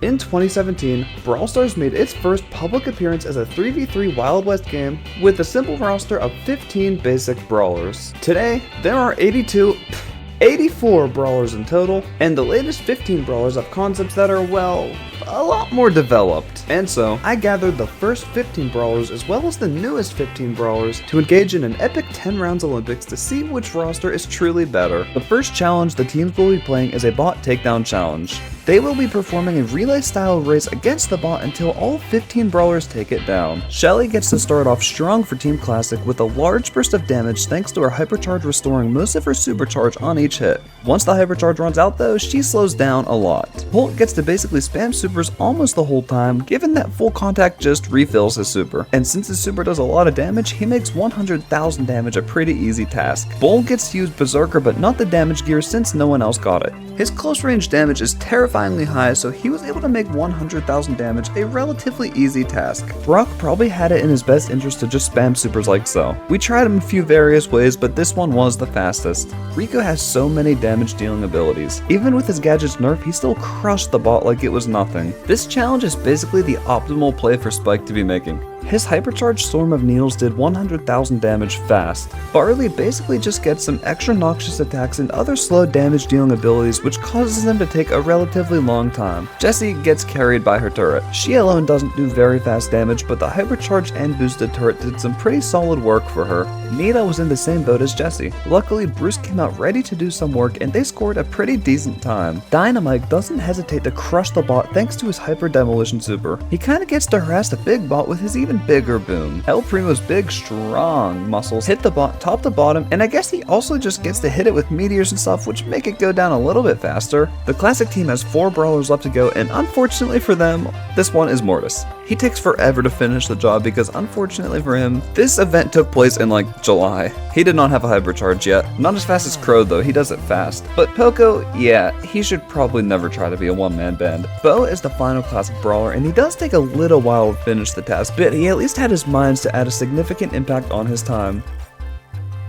In 2017, Brawl Stars made its first public appearance as a 3v3 Wild West game with a simple roster of 15 basic brawlers. Today, there are 84 brawlers in total, and the latest 15 brawlers have concepts that are, well, a lot more developed. And so, I gathered the first 15 brawlers as well as the newest 15 brawlers to engage in an epic 10 rounds Olympics to see which roster is truly better. The first challenge the teams will be playing is a bot takedown challenge. They will be performing a relay style race against the bot until all 15 brawlers take it down. Shelly gets to start off strong for Team Classic with a large burst of damage thanks to her hypercharge restoring most of her supercharge on each hit. Once the hypercharge runs out though, she slows down a lot. Holt gets to basically spam supers almost the whole time, given that full contact just refills his super. And since his super does a lot of damage, he makes 100,000 damage a pretty easy task. Bull gets to use Berserker but not the damage gear since no one else got it. His close range damage is terrifyingly high, so he was able to make 100,000 damage a relatively easy task. Brock probably had it in his best interest to just spam supers like so. We tried him a few various ways, but this one was the fastest. Rico has so many damage dealing abilities. Even with his gadget's nerf, he still crushed the bot like it was nothing. This challenge is basically the optimal play for Spike to be making. His hypercharged Storm of Needles did 100,000 damage fast. Barley basically just gets some extra noxious attacks and other slow damage dealing abilities which causes them to take a relatively long time. Jessie gets carried by her turret. She alone doesn't do very fast damage, but the hypercharged and boosted turret did some pretty solid work for her. Nita was in the same boat as Jessie. Luckily, Bruce came out ready to do some work and they scored a pretty decent time. Dynamite doesn't hesitate to crush the bot thanks to his hyper demolition super. He kinda gets to harass the big bot with his even bigger boom. El Primo's big, strong muscles hit the bot top to bottom, and I guess he also just gets to hit it with meteors and stuff, which make it go down a little bit faster. The Classic team has 4 brawlers left to go, and unfortunately for them, this one is Mortis. He takes forever to finish the job because unfortunately for him, this event took place in like July. He did not have a hypercharge yet. Not as fast as Crow though, he does it fast. But Poco, yeah, he should probably never try to be a one-man band. Bo is the final Classic brawler and he does take a little while to finish the task, but he at least had his minds to add a significant impact on his time.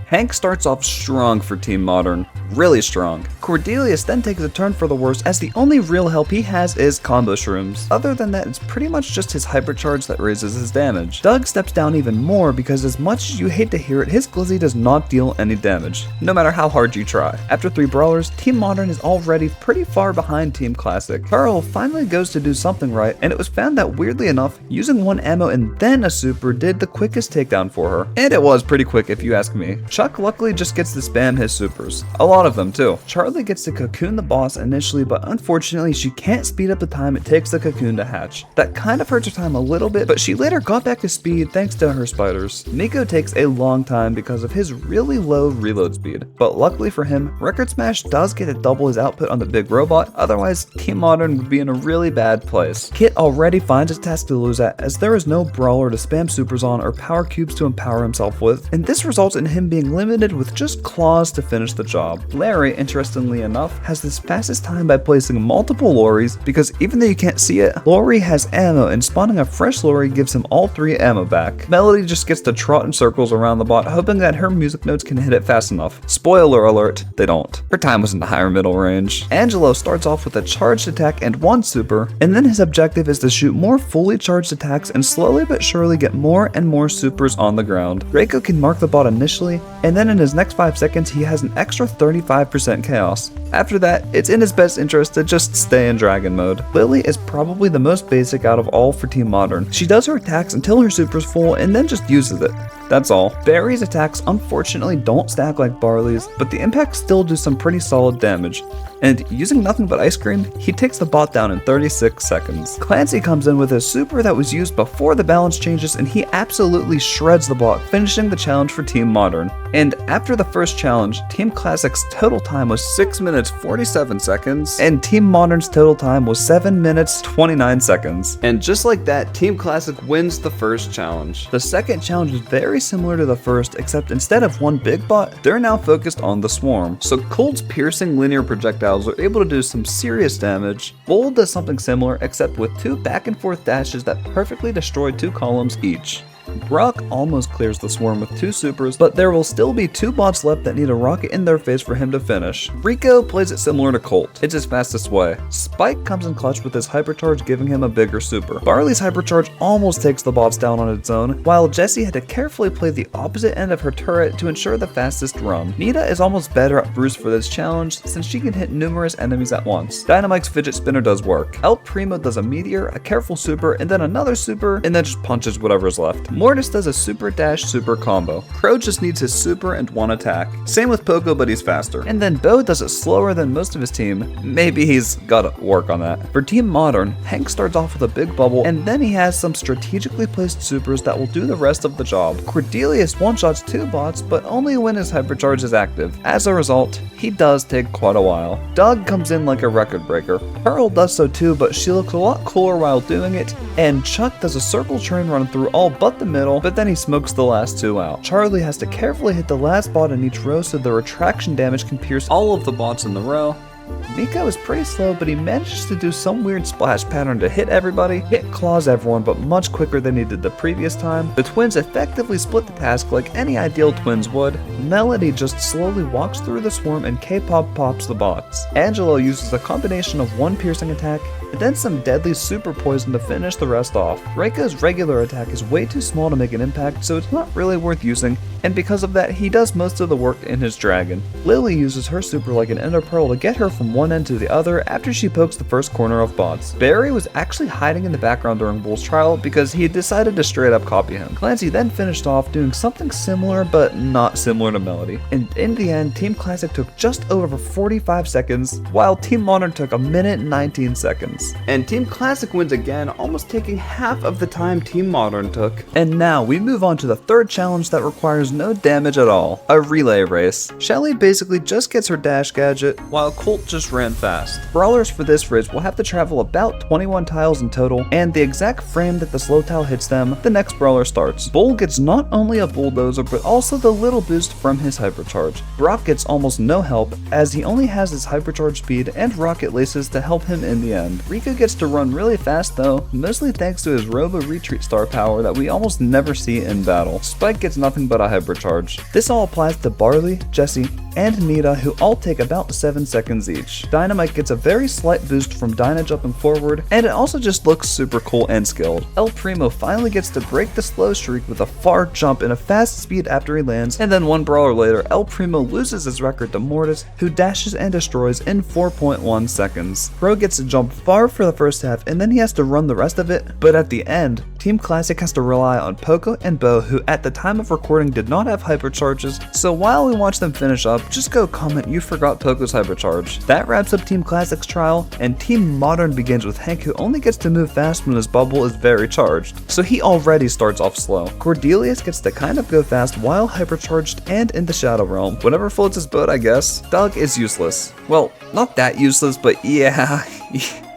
Hank starts off strong for Team Modern, really strong. Cordelius then takes a turn for the worse as the only real help he has is combo shrooms. Other than that, it's pretty much just his hypercharge that raises his damage. Doug steps down even more because as much as you hate to hear it, his Glizzy does not deal any damage, no matter how hard you try. After 3 brawlers, Team Modern is already pretty far behind Team Classic. Carl finally goes to do something right, and it was found that weirdly enough, using 1 ammo and then a super did the quickest takedown for her. And it was pretty quick if you ask me. Chuck luckily just gets to spam his supers. A lot of them too. Charlie gets to cocoon the boss initially, but unfortunately she can't speed up the time it takes the cocoon to hatch. That kind of hurts her time a little bit, but she later got back to speed thanks to her spiders. Miko takes a long time because of his really low reload speed, but luckily for him, Record Smash does get to double his output on the big robot, otherwise Team Modern would be in a really bad place. Kit already finds a task to lose at as there is no brawler to spam supers on or power cubes to empower himself with, and this results in him being limited with just claws to finish the job. Larry, interestingly enough, has this fastest time by placing multiple lorries because even though you can't see it, Lori has ammo and spawning a fresh lorry gives him all 3 ammo back. Melody just gets to trot in circles around the bot hoping that her music notes can hit it fast enough. Spoiler alert, they don't. Her time was in the higher middle range. Angelo starts off with a charged attack and 1 super, and then his objective is to shoot more fully charged attacks and slowly but surely get more and more supers on the ground. Reiko can mark the bot initially, and then in his next 5 seconds he has an extra 35% chaos. After that, it's in his best interest to just stay in dragon mode. Lily is probably the most basic out of all for Team Modern. She does her attacks until her super's full and then just uses it. That's all. Barry's attacks unfortunately don't stack like Barley's, but the impacts still do some pretty solid damage. And using nothing but ice cream, he takes the bot down in 36 seconds. Clancy comes in with a super that was used before the balance changes and he absolutely shreds the bot, finishing the challenge for Team Modern. And after the first challenge, Team Classic's total time was 6 minutes 47 seconds, and Team Modern's total time was 7 minutes 29 seconds. And just like that, Team Classic wins the first challenge. The second challenge is very similar to the first, except instead of 1 big bot, they're now focused on the swarm. So Cold's piercing linear projectiles are able to do some serious damage. Bull does something similar, except with 2 back and forth dashes that perfectly destroy 2 columns each. Brock almost clears the swarm with 2 supers, but there will still be 2 bots left that need a rocket in their face for him to finish. Rico plays it similar to Colt. It's his fastest way. Spike comes in clutch with his hypercharge, giving him a bigger super. Barley's hypercharge almost takes the bots down on its own, while Jessie had to carefully play the opposite end of her turret to ensure the fastest run. Nita is almost better at Bruce for this challenge since she can hit numerous enemies at once. Dynamite's fidget spinner does work. El Primo does a meteor, a careful super, and then another super, and then just punches whatever's left. Mortis does a super dash super combo. Crow just needs his super and 1 attack. Same with Poco, but he's faster. And then Bo does it slower than most of his team. Maybe he's gotta work on that. For Team Modern, Hank starts off with a big bubble, and then he has some strategically placed supers that will do the rest of the job. Cordelius one-shots 2 bots, but only when his hypercharge is active. As a result, he does take quite a while. Doug comes in like a record breaker. Pearl does so too, but she looks a lot cooler while doing it, and Chuck does a circle train run through all but the middle, but then he smokes the last 2 out. Charlie has to carefully hit the last bot in each row so the retraction damage can pierce all of the bots in the row. Nico is pretty slow, but he manages to do some weird splash pattern to hit everybody, hit claws everyone, but much quicker than he did the previous time. The twins effectively split the task like any ideal twins would. Melody just slowly walks through the swarm and K-pop pops the bots. Angelo uses a combination of 1 piercing attack and then some deadly super poison to finish the rest off. Reiko's regular attack is way too small to make an impact, so it's not really worth using, and because of that, he does most of the work in his dragon. Lily uses her super like an ender pearl to get her from one end to the other after she pokes the first corner of bots. Barry was actually hiding in the background during Bull's trial because he decided to straight up copy him. Clancy then finished off doing something similar but not similar to Melody. And in the end, Team Classic took just over 45 seconds, while Team Modern took 1 minute and 19 seconds. And Team Classic wins again, almost taking half of the time Team Modern took. And now we move on to the 3rd challenge that requires no damage at all, a relay race. Shelly basically just gets her dash gadget, while Colt just ran fast. Brawlers for this race will have to travel about 21 tiles in total, and the exact frame that the slow tile hits them, the next brawler starts. Bull gets not only a bulldozer, but also the little boost from his hypercharge. Brock gets almost no help, as he only has his hypercharge speed and rocket laces to help him in the end. Rico gets to run really fast though, mostly thanks to his Robo Retreat star power that we almost never see in battle. Spike gets nothing but a hypercharge. This all applies to Barley, Jessie, and Nita, who all take about 7 seconds each. Dynamite gets a very slight boost from Dyna jumping forward, and it also just looks super cool and skilled. El Primo finally gets to break the slow streak with a far jump and a fast speed after he lands, and then 1 brawler later, El Primo loses his record to Mortis, who dashes and destroys in 4.1 seconds. Crow gets to jump far for the first half, and then he has to run the rest of it, but at the end, Team Classic has to rely on Poco and Bo, who at the time of recording did not have hypercharges, so while we watch them finish up, just go comment you forgot Poco's hypercharge. That wraps up Team Classic's trial, and Team Modern begins with Hank, who only gets to move fast when his bubble is very charged, so he already starts off slow. Cordelius gets to kind of go fast while hypercharged and in the Shadow Realm. Whatever floats his boat, I guess. Doug is useless. Well, not that useless, but yeah,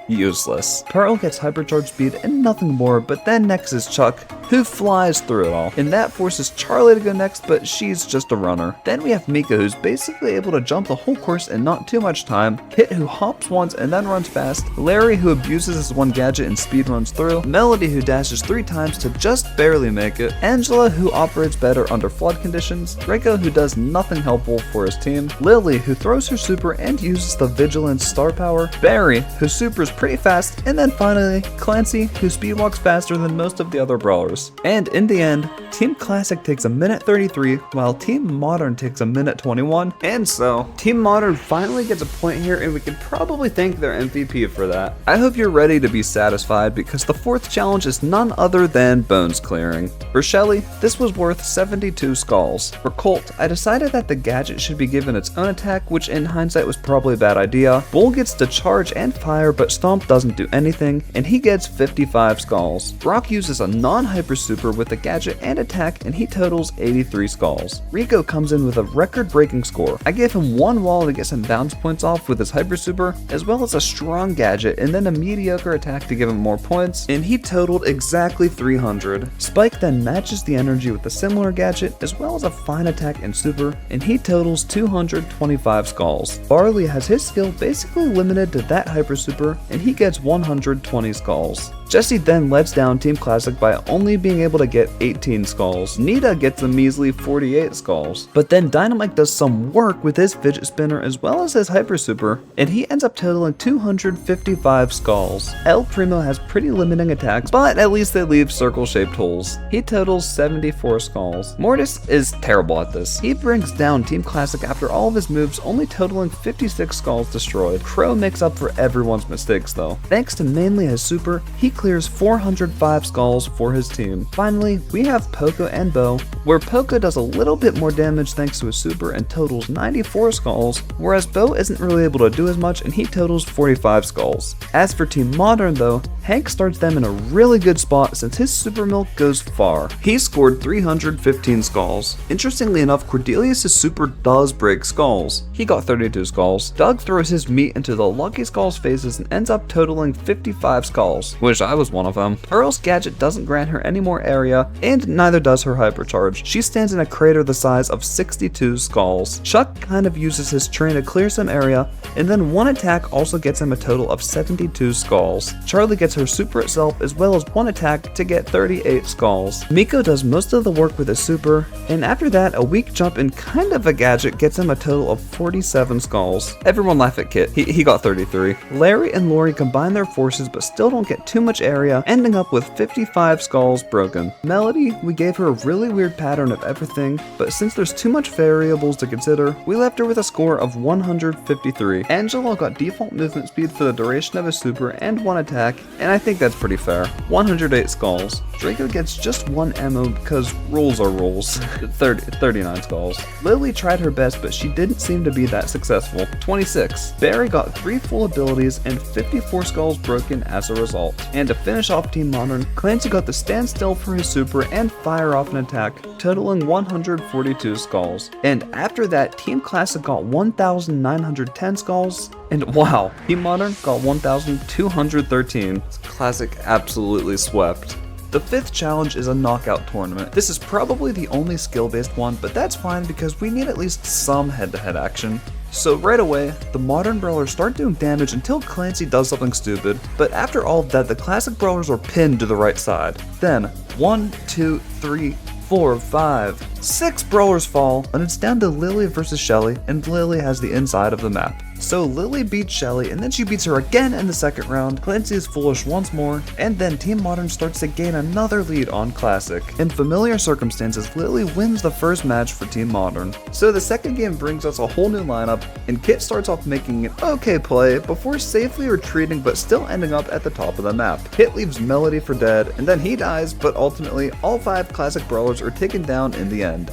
useless. Pearl gets hypercharge speed and nothing more, but then next is Chuck, who flies through it all. And that forces Charlie to go next, but she's just a runner. Then we have Mika, who's basically able to jump the whole course in not too much time, Kit, who hops once and then runs fast, Larry, who abuses his 1 gadget and speed runs through, Melody, who dashes 3 times to just barely make it, Angela, who operates better under flood conditions, Draco, who does nothing helpful for his team, Lily, who throws her super and uses the Vigilance star power, Barry, who supers pretty fast, and then finally, Clancy, who speedwalks faster than most of the other brawlers. And in the end, Team Classic takes 1 minute 33, while Team Modern takes 1 minute 21. And so, Team Modern finally gets a point here, and we can probably thank their MVP for that. I hope you're ready to be satisfied, because the 4th challenge is none other than bones clearing. For Shelly, this was worth 72 skulls. For Colt, I decided that the gadget should be given its own attack, which in hindsight was probably a bad idea. Bull gets to charge and fire, but Stomp doesn't do anything, and he gets 55 skulls. Brock uses a non-hyper super with a gadget and attack, and he totals 83 skulls. Rico comes in with a record-breaking score. I gave him 1 wall to get some bounce points off with his hyper super, as well as a strong gadget and then a mediocre attack to give him more points, and he totaled exactly 300. Spike then matches the energy with a similar gadget, as well as a fine attack and super, and he totals 225 skulls. Barley has his skill basically limited to that hyper super, and he gets 120 skulls. Jesse then lets down Team Classic by only being able to get 18 skulls. Nita gets a measly 48 skulls. But then Dynamite does some work with his fidget spinner as well as his hyper super, and he ends up totaling 255 skulls. El Primo has pretty limiting attacks, but at least they leave circle-shaped holes. He totals 74 skulls. Mortis is terrible at this. He brings down Team Classic after all of his moves, only totaling 56 skulls destroyed. Crow makes up for everyone's mistakes though. Thanks to mainly his super, he clears 405 skulls for his team. Finally, we have Poco and Bo, where Poco does a little bit more damage thanks to his super and totals 94 skulls, whereas Bo isn't really able to do as much and he totals 45 skulls. As for Team Modern though, Hank starts them in a really good spot since his super milk goes far. He scored 315 skulls. Interestingly enough, Cordelius' super does break skulls. He got 32 skulls. Doug throws his meat into the Lucky Skull's faces and ends up totaling 55 skulls. Wish I was one of them. Pearl's gadget doesn't grant her any more area, and neither does her hypercharge. She stands in a crater the size of 62 skulls. Chuck kind of uses his train to clear some area, and then one attack also gets him a total of 72 skulls. Charlie gets her super itself as well as one attack to get 38 skulls. Miko does most of the work with his super, and after that a weak jump and kind of a gadget gets him a total of 47 skulls. Everyone laugh at Kit, he got 33. Larry and Lori combine their forces but still don't get too much area, ending up with 55 skulls broken. Melody, we gave her a really weird pattern of everything, but since there's too much variables to consider, we left her with a score of 153. Angelo got default movement speed for the duration of his super and one attack, and I think that's pretty fair. 108 skulls. Draco gets just one ammo because rules are rules. 39 skulls. Lily tried her best, but she didn't seem to be that successful. 26. Barry got 3 full abilities and 54 skulls broken as a result. And to finish off Team Modern, Clancy got the stand still for his super and fire off an attack, totaling 142 skulls. And after that, Team Classic got 1,910 skulls, and wow, Team Modern got 1,213. Classic absolutely swept. The 5th challenge is a knockout tournament. This is probably the only skill-based one, but that's fine because we need at least some head-to-head action. So right away, the Modern Brawlers start doing damage until Clancy does something stupid, but after all of that, the Classic Brawlers are pinned to the right side. Then, 1, 2, 3, 4, 5, 6 Brawlers fall, and it's down to Lily versus Shelly, and Lily has the inside of the map. So Lily beats Shelly, and then she beats her again in the second round. Clancy is foolish once more, and then Team Modern starts to gain another lead on Classic. In familiar circumstances, Lily wins the first match for Team Modern. So the second game brings us a whole new lineup, and Kit starts off making an okay play before safely retreating but still ending up at the top of the map. Kit leaves Melody for dead, and then he dies, but ultimately all 5 Classic Brawlers are taken down in the end.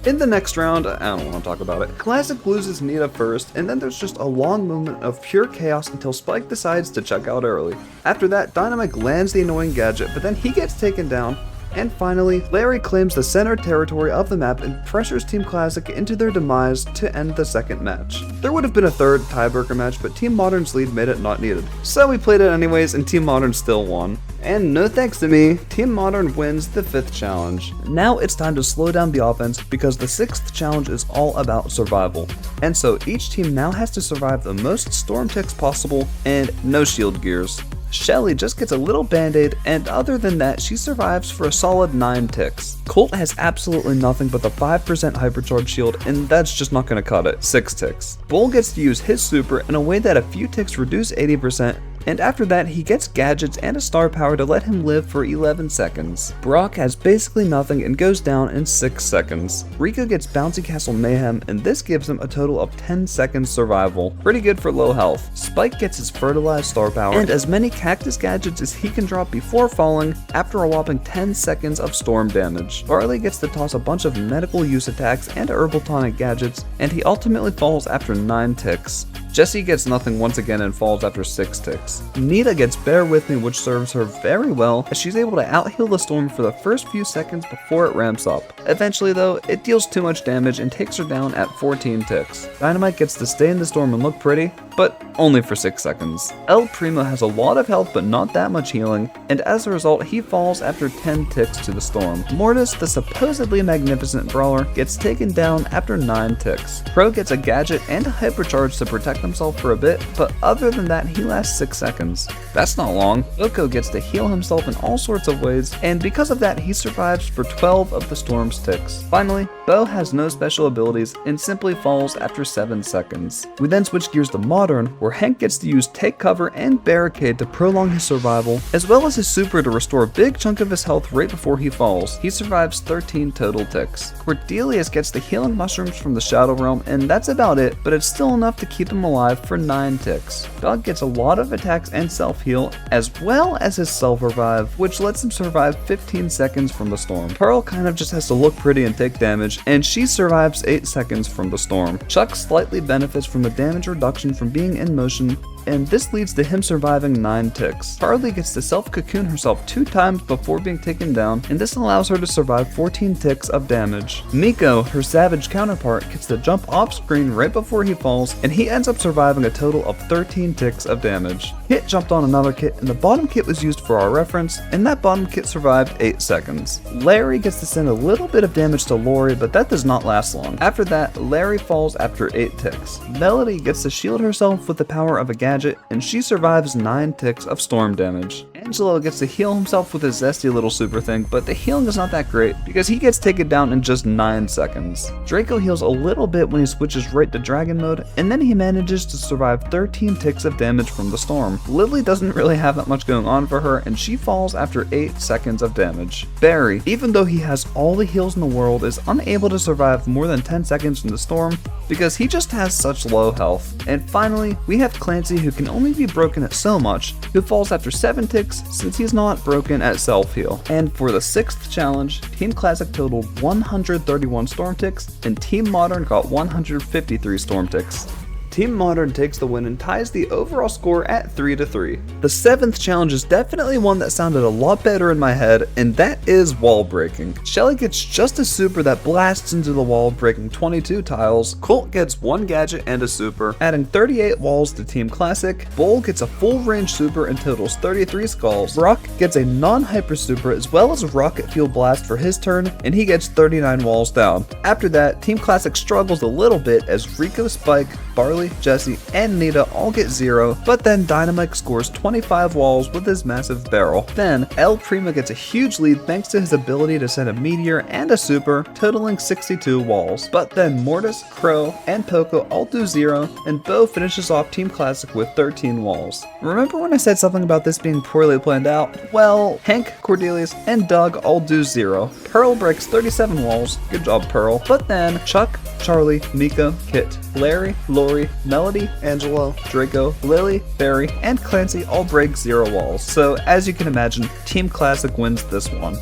In the next round, I don't want to talk about it. Classic loses Nita first, and then there's just a long moment of pure chaos until Spike decides to check out early. After that, Dynamite lands the annoying gadget, but then he gets taken down. And finally, Larry claims the center territory of the map and pressures Team Classic into their demise to end the second match. There would have been a third tiebreaker match, but Team Modern's lead made it not needed. So we played it anyways, and Team Modern still won. And no thanks to me, Team Modern wins the 5th challenge. Now it's time to slow down the offense because the 6th challenge is all about survival. And so each team now has to survive the most storm ticks possible and no shield gears. Shelly just gets a little band-aid, and other than that, she survives for a solid 9 ticks. Colt has absolutely nothing but the 5% hypercharge shield, and that's just not gonna cut it, 6 ticks. Bull gets to use his super in a way that a few ticks reduce 80%, and after that he gets gadgets and a star power to let him live for 11 seconds. Brock has basically nothing and goes down in 6 seconds. Rico gets Bouncy Castle Mayhem, and this gives him a total of 10 seconds survival. Pretty good for low health. Spike gets his fertilized star power and as many cactus gadgets as he can drop before falling after a whopping 10 seconds of storm damage. Barley gets to toss a bunch of medical use attacks and herbal tonic gadgets, and he ultimately falls after 9 ticks. Jesse gets nothing once again and falls after 6 ticks. Nita gets Bear With Me, which serves her very well as she's able to out-heal the storm for the first few seconds before it ramps up. Eventually though, it deals too much damage and takes her down at 14 ticks. Dynamite gets to stay in the storm and look pretty, but only for 6 seconds. El Primo has a lot of health but not that much healing, and as a result he falls after 10 ticks to the storm. Mortis, the supposedly magnificent brawler, gets taken down after 9 ticks. Crow gets a gadget and a hypercharge to protect himself for a bit, but other than that, he lasts 6 seconds. That's not long. Oko gets to heal himself in all sorts of ways, and because of that, he survives for 12 of the storm's ticks. Finally, Bo has no special abilities and simply falls after 7 seconds. We then switch gears to Modern, where Hank gets to use Take Cover and Barricade to prolong his survival, as well as his super to restore a big chunk of his health right before he falls. He survives 13 total ticks. Cordelius gets the healing mushrooms from the Shadow Realm, and that's about it, but it's still enough to keep him alive for 9 ticks. Doug gets a lot of attacks and self-heal, as well as his self-revive, which lets him survive 15 seconds from the storm. Pearl kind of just has to look pretty and take damage, and she survives 8 seconds from the storm. Chuck slightly benefits from the damage reduction from being in motion, and this leads to him surviving 9 ticks. Charlie gets to self-cocoon herself 2 times before being taken down, and this allows her to survive 14 ticks of damage. Miko, her savage counterpart, gets to jump off screen right before he falls, and he ends up surviving a total of 13 ticks of damage. Kit jumped on another kit, and the bottom kit was used for our reference, and that bottom kit survived 8 seconds. Larry gets to send a little bit of damage to Lori, but that does not last long. After that, Larry falls after 8 ticks. Melody gets to shield herself with the power of a gadget, and she survives 9 ticks of storm damage. Angelo gets to heal himself with his zesty little super thing, but the healing is not that great because he gets taken down in just 9 seconds. Draco heals a little bit when he switches right to dragon mode, and then he manages to survive 13 ticks of damage from the storm. Lily doesn't really have that much going on for her, and she falls after 8 seconds of damage. Barry, even though he has all the heals in the world, is unable to survive more than 10 seconds from the storm because he just has such low health. And finally, we have Clancy, who can only be broken at so much, who falls after 7 ticks since he's not broken at self-heal. And for the 6th challenge, Team Classic totaled 131 storm ticks, and Team Modern got 153 storm ticks. Team Modern takes the win and ties the overall score at 3-3. The 7th challenge is definitely one that sounded a lot better in my head, and that is wall breaking. Shelly gets just a super that blasts into the wall, breaking 22 tiles. Colt gets 1 gadget and a super, adding 38 walls to Team Classic. Bull gets a full range super and totals 33 skulls. Brock gets a non-hyper super as well as a rocket fuel blast for his turn, and he gets 39 walls down. After that, Team Classic struggles a little bit as Rico, Spike, Barley, Jesse, and Nita all get 0, but then Dynamite scores 25 walls with his massive barrel. Then, El Primo gets a huge lead thanks to his ability to send a meteor and a super, totaling 62 walls. But then Mortis, Crow, and Poco all do 0, and Bo finishes off Team Classic with 13 walls. Remember when I said something about this being poorly planned out? Well, Hank, Cordelius, and Doug all do 0. Pearl breaks 37 walls, good job Pearl. But then Chuck, Charlie, Miko, Kit, Larry, Lori, Melody, Angelo, Draco, Lily, Barry, and Clancy all break 0 walls. So as you can imagine, Team Classic wins this one.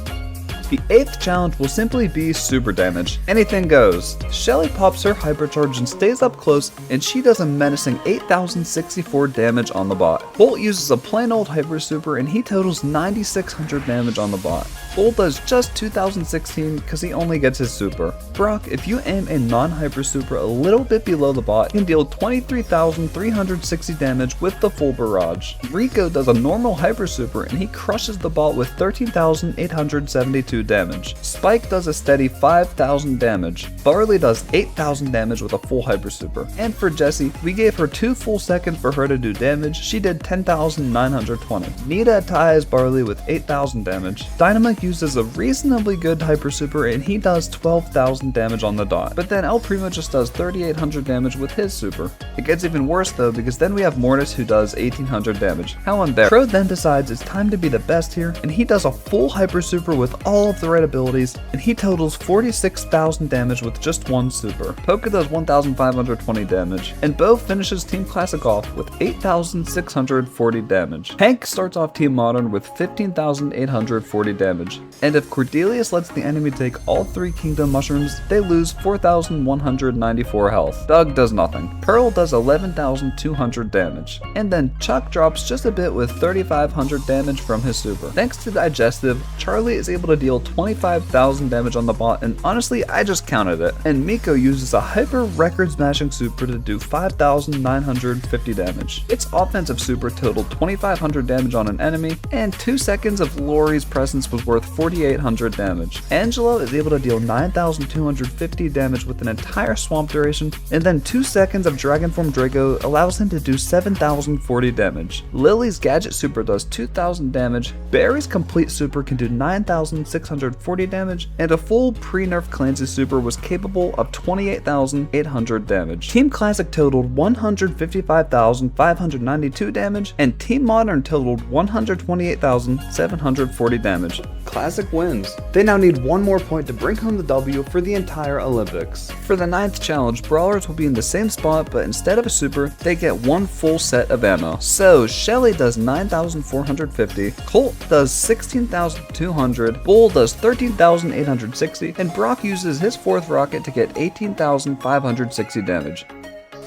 The 8th challenge will simply be super damage. Anything goes. Shelly pops her hypercharge and stays up close, and she does a menacing 8,064 damage on the bot. Bolt uses a plain old hyper super, and he totals 9,600 damage on the bot. Bull does just 2,016 because he only gets his super. Brock, if you aim a non-hyper super a little bit below the bot, can deal 23,360 damage with the full barrage. Rico does a normal hyper super, and he crushes the bot with 13,872 damage. Spike does a steady 5,000 damage. Barley does 8,000 damage with a full hyper super. And for Jessie, we gave her 2 full seconds for her to do damage. She did 10,920. Nita ties Barley with 8,000 damage. Dynamite uses a reasonably good hyper super, and he does 12,000 damage on the dot. But then El Primo just does 3,800 damage with his super. It gets even worse though, because then we have Mortis who does 1,800 damage. How unbearable. Crow then decides it's time to be the best here, and he does a full hyper super with all of the right abilities, and he totals 46,000 damage with just 1 super. Poca does 1,520 damage, and Bo finishes Team Classic off with 8,640 damage. Hank starts off Team Modern with 15,840 damage, and if Cordelius lets the enemy take all 3 Kingdom Mushrooms, they lose 4,194 health. Doug does nothing. Pearl does 11,200 damage, and then Chuck drops just a bit with 3,500 damage from his super. Thanks to Digestive, Charlie is able to deal deal 25,000 damage on the bot, and honestly, I just counted it. And Miko uses a hyper record smashing super to do 5,950 damage. Its offensive super totaled 2,500 damage on an enemy, and 2 seconds of Lori's presence was worth 4,800 damage. Angelo is able to deal 9,250 damage with an entire swamp duration, and then 2 seconds of Dragonform Draco allows him to do 7,040 damage. Lily's gadget super does 2,000 damage, Barry's complete super can do 9,640 damage, and a full pre-nerf Clancy super was capable of 28,800 damage. Team Classic totaled 155,592 damage, and Team Modern totaled 128,740 damage. Classic wins. They now need one more point to bring home the W for the entire Olympics. For the 9th challenge, Brawlers will be in the same spot, but instead of a super, they get one full set of ammo. So Shelly does 9,450, Colt does 16,200, Bull does 13,860, and Brock uses his 4th rocket to get 18,560 damage.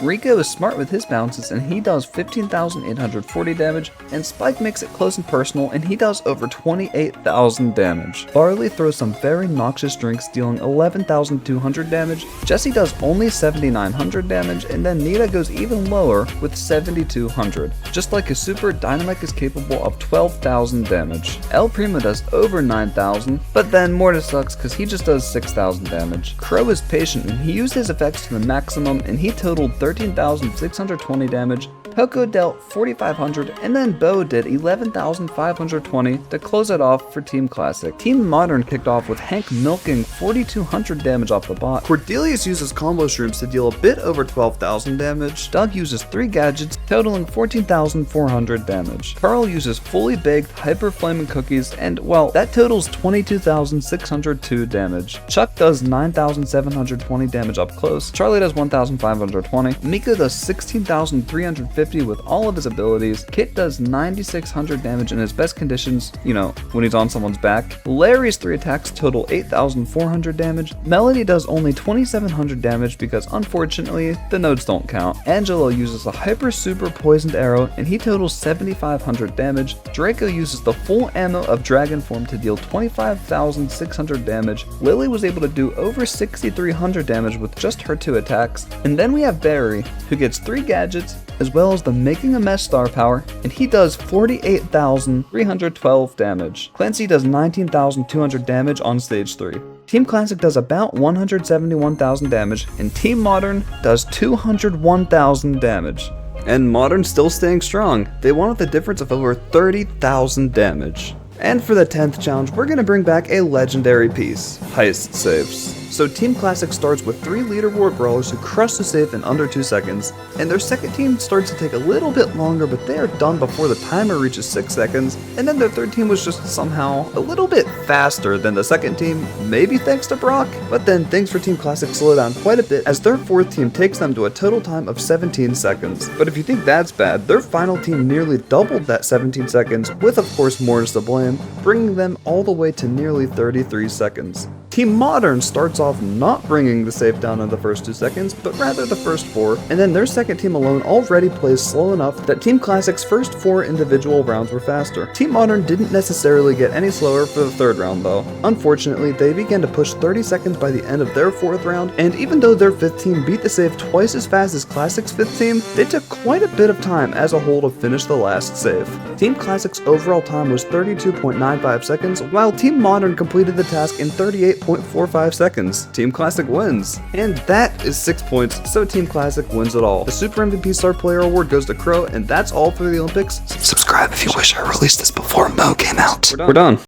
Rico is smart with his bounces and he does 15,840 damage, and Spike makes it close and personal and he does over 28,000 damage. Barley throws some very noxious drinks dealing 11,200 damage, Jesse does only 7,900 damage, and then Nita goes even lower with 7,200. Just like his super, Dynamite is capable of 12,000 damage. El Primo does over 9,000, but then Morta sucks because he just does 6,000 damage. Crow is patient and he used his effects to the maximum and he totaled 13,620 damage, Poco dealt 4,500, and then Bo did 11,520 to close it off for Team Classic. Team Modern kicked off with Hank milking 4,200 damage off the bot. Cordelius uses combo shrooms to deal a bit over 12,000 damage. Doug uses 3 gadgets, totaling 14,400 damage. Carl uses fully baked hyper flaming cookies, and well, that totals 22,602 damage. Chuck does 9,720 damage up close. Charlie does 1,520. Miko does 16,350 with all of his abilities. Kit does 9,600 damage in his best conditions, you know, when he's on someone's back. Larry's 3 attacks total 8,400 damage. Melody does only 2,700 damage because unfortunately the nodes don't count. Angelo uses a hyper super poisoned arrow and he totals 7,500 damage. Draco uses the full ammo of Dragon Form to deal 25,600 damage. Lily was able to do over 6,300 damage with just her 2 attacks. And then we have Barry, who gets 3 gadgets as well as the Making a Mess star power, and he does 48,312 damage. Clancy does 19,200 damage on stage 3. Team Classic does about 171,000 damage, and Team Modern does 201,000 damage. And Modern's still staying strong. They won with a difference of over 30,000 damage. And for the 10th challenge, we're going to bring back a legendary piece, heist safes. So Team Classic starts with 3 leaderboard brawlers who crush the safe in under 2 seconds, and their second team starts to take a little bit longer, but they are done before the timer reaches 6 seconds, and then their third team was just somehow a little bit faster than the second team, maybe thanks to Brock, but then things for Team Classic slow down quite a bit as their fourth team takes them to a total time of 17 seconds. But if you think that's bad, their final team nearly doubled that 17 seconds, with of course Mortis to blame, bringing them all the way to nearly 33 seconds. Team Modern starts off not bringing the safe down in the first 2 seconds, but rather the first 4, and then their second team alone already plays slow enough that Team Classic's first 4 individual rounds were faster. Team Modern didn't necessarily get any slower for the third round though. Unfortunately, they began to push 30 seconds by the end of their 4th round, and even though their 5th team beat the safe twice as fast as Classic's 5th team, they took quite a bit of time as a whole to finish the last save. Team Classic's overall time was 32.95 seconds, while Team Modern completed the task in 38.45 seconds. Team Classic wins. And that is 6 points, so Team Classic wins it all. The Super MVP Star Player Award goes to Crow, and that's all for the Olympics. Subscribe if you wish I released this before Mo came out. We're done.